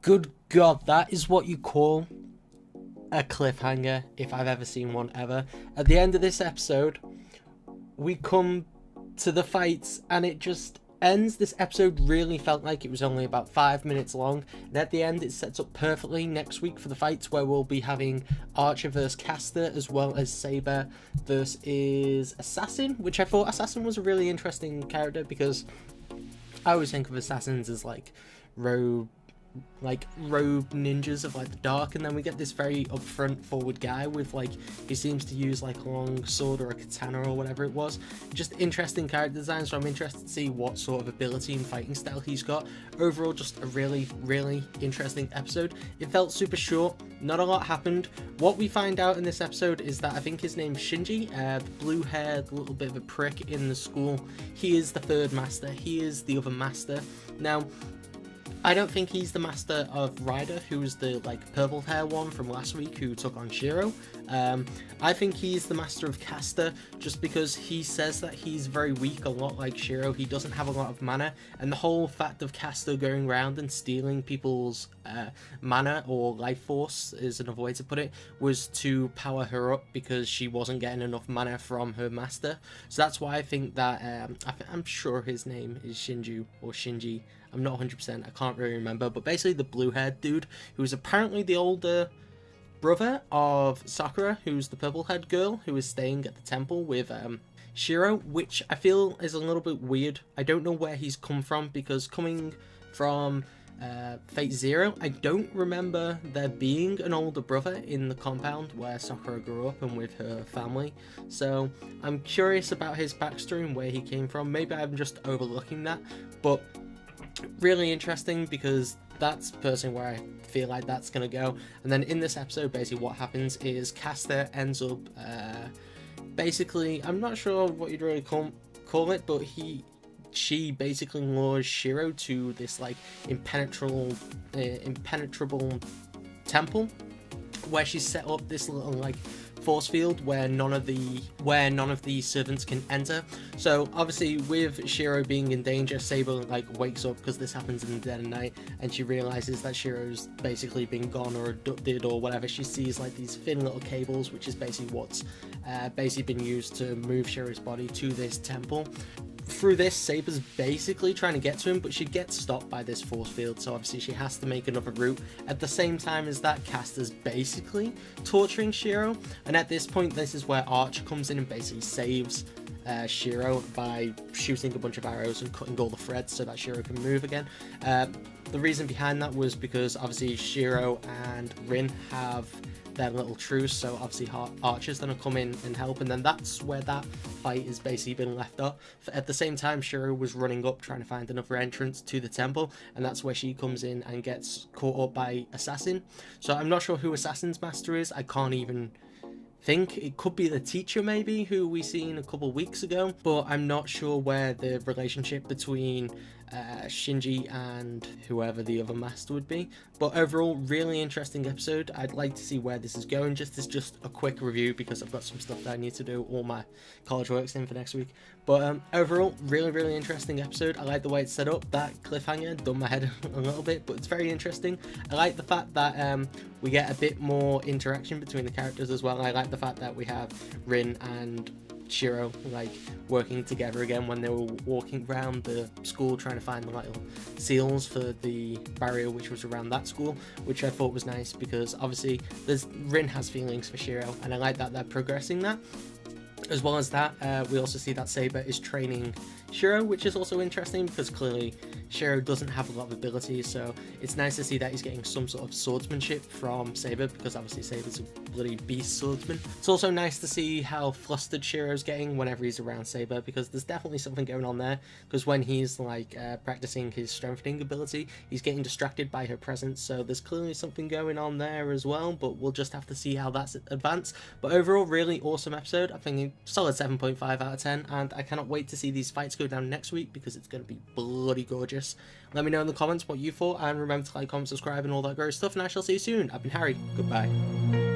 Good God, that is what you call a cliffhanger, if I've ever seen one ever. At the end of this episode, we come to the fights and it just ends. This episode really felt like it was only about 5 minutes long, and at the end it sets up perfectly next week for the fights, where we'll be having Archer versus Caster, as well as Saber versus Assassin, which I thought Assassin was a really interesting character, because I always think of assassins as like rogue ninjas of like the dark, and then we get this very upfront forward guy with like, he seems to use like a long sword or a katana or whatever it was. Just interesting character design, so I'm interested to see what sort of ability and fighting style he's got. Overall, just a really interesting episode. It felt super short, not a lot happened. What we find out in this episode is that I think his name's Shinji, the blue haired little bit of a prick in the school. He is the third master, he is the other master. Now, I don't think he's the master of Ryder, who's the like purple hair one from last week who took on Shirou. I think he's the master of Caster, just because he says that he's very weak, a lot like Shirou. He doesn't have a lot of mana, and the whole fact of Caster going around and stealing people's mana or life force, is another way to put it, was to power her up because she wasn't getting enough mana from her master. So that's why I think that I'm sure his name is Shinju or Shinji. I'm not 100%, I can't really remember, but basically the blue-haired dude, who's apparently the older brother of Sakura, who's the purple-haired girl, who is staying at the temple with Shirou, which I feel is a little bit weird. I don't know where he's come from, because coming from Fate Zero, I don't remember there being an older brother in the compound where Sakura grew up and with her family. So I'm curious about his backstory and where he came from. Maybe I'm just overlooking that, but really interesting, because that's personally where I feel like that's gonna go. And then in this episode, basically what happens is Caster ends up basically, I'm not sure what you'd really call it, but she basically lures Shirou to this like impenetrable temple, where she's set up this little like force field where none of the servants can enter. So obviously with Shirou being in danger, Saber like wakes up, because this happens in the dead of night, and she realizes that Shirou's basically been gone or abducted or whatever. She sees like these thin little cables, which is basically what's basically been used to move Shirou's body to this temple. Through this, Saber's basically trying to get to him, but she gets stopped by this force field, so obviously she has to make another route. At the same time as that, Caster's basically torturing Shirou, and at this point, this is where Archer comes in and basically saves Shirou by shooting a bunch of arrows and cutting all the threads so that Shirou can move again. The reason behind that was because obviously Shirou and Rin have their little truce, so obviously Archer's gonna come in and help, and then that's where that fight has basically been left up. At the same time, Shirou was running up trying to find another entrance to the temple, and that's where she comes in and gets caught up by Assassin. So I'm not sure who Assassin's master is. I can't even think. It could be the teacher maybe, who we seen a couple weeks ago, but I'm not sure where the relationship between Shinji and whoever the other master would be. But overall, really interesting episode. I'd like to see where this is going. This is just a quick review because I've got some stuff that I need to do all my college works in for next week. But overall, really interesting episode. I like the way it's set up. That cliffhanger done my head a little bit, but it's very interesting. I like the fact that we get a bit more interaction between the characters as well. I like the fact that we have Rin and Shirou like working together again when they were walking around the school trying to find the little seals for the barrier which was around that school, which I thought was nice, because obviously Rin has feelings for Shirou, and I like that they're progressing that. As well as that, we also see that Saber is training Shirou, which is also interesting because clearly Shirou doesn't have a lot of abilities, so it's nice to see that he's getting some sort of swordsmanship from Saber, because obviously Saber's a bloody beast swordsman. It's also nice to see how flustered Shirou's getting whenever he's around Saber, because there's definitely something going on there, because when he's like practicing his strengthening ability, he's getting distracted by her presence, so there's clearly something going on there as well, but we'll just have to see how that's advanced. But overall, really awesome episode. I think solid 7.5 out of 10, and I cannot wait to see these fights go down next week, because it's going to be bloody gorgeous. Let me know in the comments what you thought, and remember to like, comment, subscribe, and all that great stuff, and I shall see you soon. I've been Harry. Goodbye.